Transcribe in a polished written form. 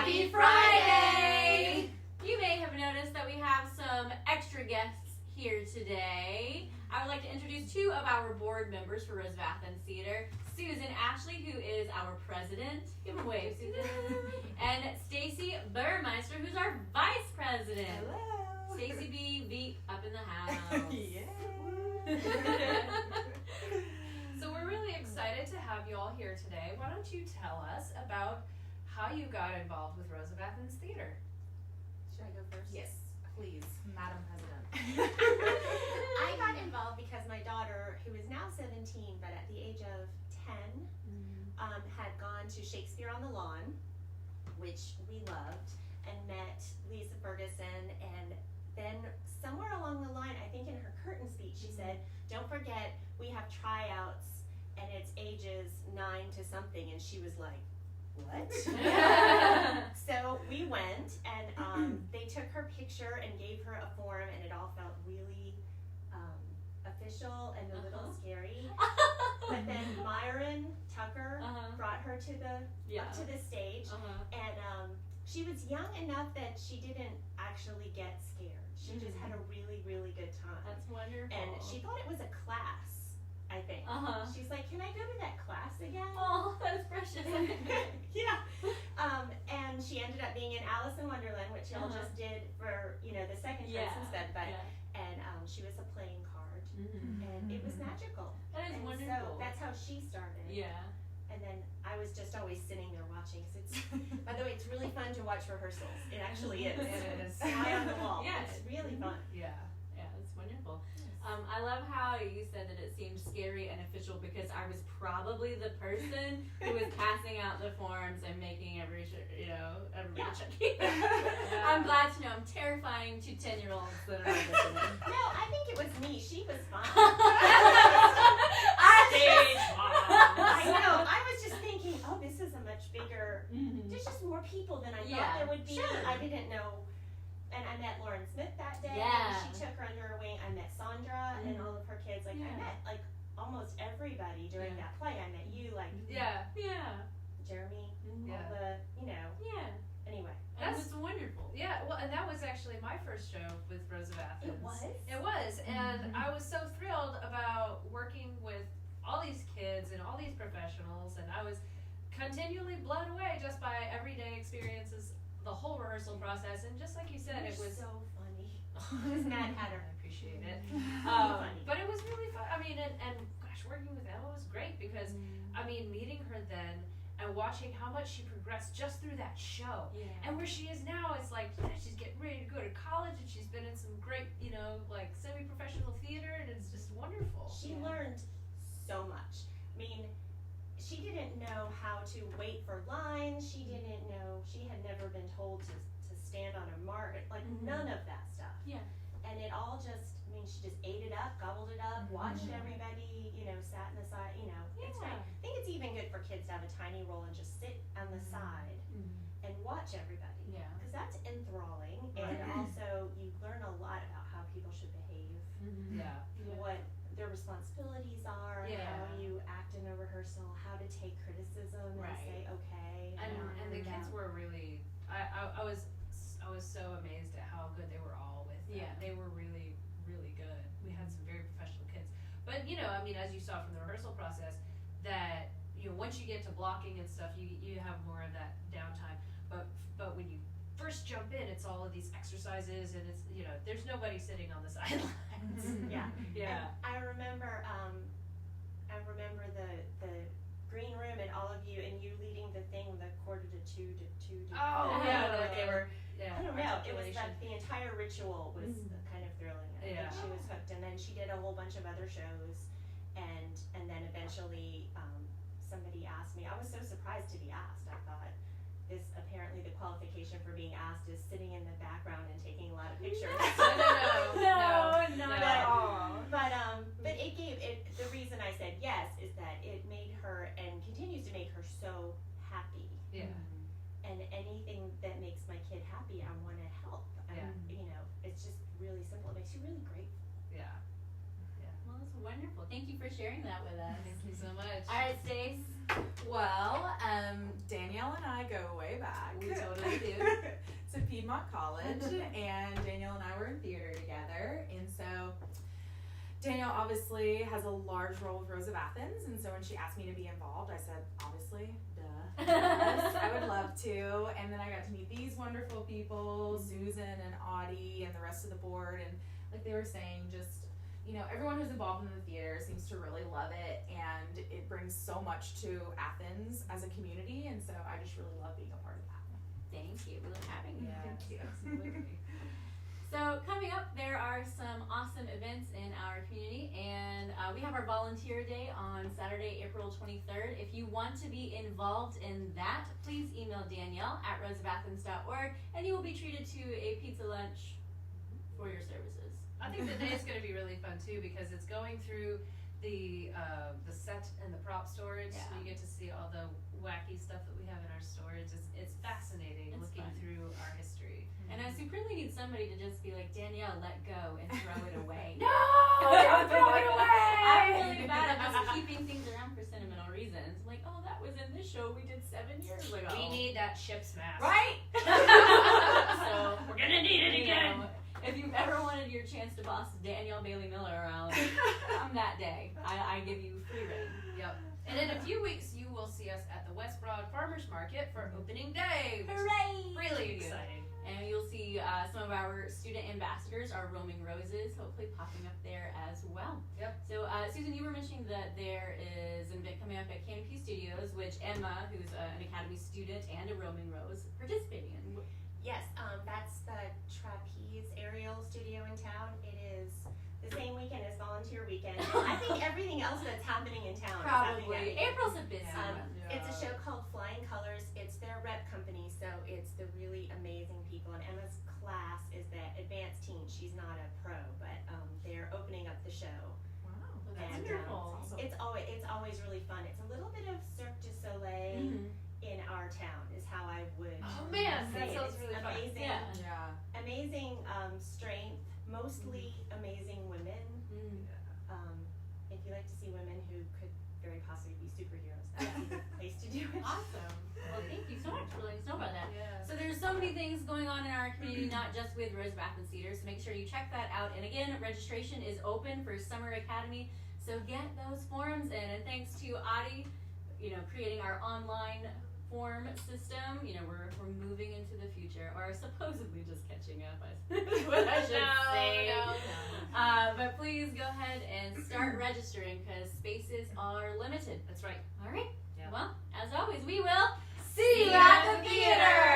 Happy Friday! You may have noticed that we have some extra guests here today. I would like to introduce two of our board members for Rose of Athens Theatre. Susan Ashley, who is our president. Give a wave, Susan. And Stacie Burmeister, who's our vice president. Hello. Stacie B up in the house. Yeah. So we're really excited to have you all here today. Why don't you tell us about how you got involved with Rose of Athens Theatre? Should I go first? Yes, please, Madam President. I got involved because my daughter, who is now 17, but at the age of 10, had gone to Shakespeare on the Lawn, which we loved, and met Lisa Ferguson. And then somewhere along the line, I think in her curtain speech, she said, "Don't forget, we have tryouts, and it's ages 9 to something." And she was like, "What?" So we went, and they took her picture and gave her a form, and it all felt really official and a little scary. But then Myron Tucker brought her to up to the stage, and she was young enough that she didn't actually get scared. She just had a really, really good time. That's wonderful. And she thought it was a class, I think. She's like, "Can I go to that class again?" Oh, that's precious. Yeah. And she ended up being in Alice in Wonderland, which y'all just did for, the second choice instead. But and she was a playing card, and it was magical. That is and wonderful. So that's how she started. Yeah. And then I was just always sitting there watching. So it's, by the way, it's really fun to watch rehearsals. It actually is. It is. Fly on the wall. Yeah. It's really fun. Yeah. Yeah, that's wonderful. I love how you said that it seemed scary and official because I was probably the person who was passing out the forms and making everybody check. I'm glad to know I'm terrifying to 10-year-olds that are listening. No, I think it was me. She was fine. Stage I know. I was just thinking, oh, this is a much bigger. There's just more people than I thought there would be. Sure. I didn't know. And I met Lauren Smith that day. Yeah. She took her under her wing. I met Sandra and all of her kids. I met almost everybody during that play. I met you, Yeah. Jeremy, Yeah. all the, Yeah. Anyway. That was wonderful. Yeah, well, and that was actually my first show with Rose of Athens. It was? It was, and I was so thrilled about working with all these kids and all these professionals, and I was continually blown away just by everyday experiences, the whole rehearsal process, and just like you said, You're it was so funny. It was Mad Hatter. I appreciate it. Funny. But it was really fun. I mean, and gosh, working with Emma was great because, I mean, meeting her then and watching how much she progressed just through that show. Yeah. And where she is now, it's like, she's getting ready to go to college, and she's been in some great, semi-professional theater, and it's just wonderful. She learned so much. I mean, she didn't know how to wait for lines. She didn't know, she had never been told to stand on a mark, none of that stuff. Yeah. And it all just, she just ate it up, gobbled it up, watched everybody, sat in the side, It's great. I think it's even good for kids to have a tiny role and just sit on the side and watch everybody. Yeah. Because that's enthralling, and also you learn a lot about how people should behave, Yeah. what their responsibilities are, how you act in a rehearsal, how to take criticism and say okay. And the kids were really, I was so amazed at how good they were all with that. Yeah. They were really, really good. We had some very professional kids. But, as you saw from the rehearsal process, that, once you get to blocking and stuff, you have more of that downtime. But when you first jump in, it's all of these exercises, and it's, there's nobody sitting on the sidelines. Yeah. Yeah. And I remember the green room and all of you, and you leading the thing, the 1:45 to 2 to. Oh, yeah. They were. Yeah. I don't know. It was articulation. the entire ritual was kind of thrilling. I think she was hooked, and then she did a whole bunch of other shows, and then eventually somebody asked me. I was so surprised to be asked. I thought apparently the qualification for being asked is sitting in the background and taking a lot of pictures. No, not at all. But it gave it. The reason I said yes is that it made her and continues to make her so happy. Yeah. And anything that makes my kid happy, I want to help. It's just really simple. It makes you really grateful. Yeah. Well, that's wonderful. Thank you for sharing that with us. Thank you so much. All right, Stace. Well, Danielle and I go way back. We totally do. To Piedmont College, and Danielle and I were in theater together, and so Danielle obviously has a large role with Rose of Athens, and so when she asked me to be involved, I said, obviously, duh, yes, I would love to, and then I got to meet these wonderful people, Susan and Audey and the rest of the board, and like they were saying, just, you know, everyone who's involved in the theater seems to really love it, and it brings so much to Athens as a community, and so I just really love being a part of that. Thank you. We love having you. Yes, Thank you. absolutely. So coming up, there are some awesome events in our community, and we have our Volunteer Day on Saturday, April 23rd. If you want to be involved in that, please email Danielle at roseofathens.org, and you will be treated to a pizza lunch for your services. I think the day is going to be really fun too because it's going through the set and the prop storage, so Yeah. you get to see all the wacky stuff that we have in our storage. It's fascinating It's looking fun. through our history. And I supremely need somebody to just be like, Danielle, let go and throw it away. No, don't throw it away. I'm really bad at just keeping things around for sentimental reasons. I'm like, oh, that was in this show we did 7 years ago. We need that ship's mast. Right? So we're gonna need it again. If you've ever wanted your chance to boss Danielle Bailey Miller around, come that day. I give you free reign. Yep. And in a few weeks, you will see us at the West Broad Farmers Market for opening day, which Hooray! is really exciting. And you'll see some of our student ambassadors, our roaming roses, hopefully popping up there as well. Yep. So, Susan, you were mentioning that there is an event coming up at Canopy Studios, which Emma, who's an Academy student and a roaming rose, participating in. Yes, that's the Trapeze Aerial Studio in town. It is the same weekend as Volunteer Weekend. I think everything else that's happening in town is happening that Probably. weekend. April's a busy Yeah. one. It's a show called Flying Colors. It's their rep company, so it's the really amazing people. And Emma's class is the advanced teen. She's not a pro, but they're opening up the show. Wow. That's And, wonderful. Awesome. It's always really fun. It's a little bit of Cirque du Soleil Mhm. in our town is how I would Oh man, say that it. sounds It's really fun. amazing. Yeah. Yeah. Amazing strength, mostly amazing women. Mm. If you like to see women who could very possibly be superheroes, that would be the place to do it. Awesome. Well, thank you so much for letting us know about that. Yeah. So there's so many things going on in our community, not just with Rose of Athens Theatre, so make sure you check that out. And again, registration is open for Summer Academy, so get those forms in. And thanks to Audey, creating our online form system. We're moving into the future, or supposedly just catching up, is what I should say. No. But please go ahead and start registering because spaces are limited. That's right. All right. Yeah. Well, as always, we will See you at the theater.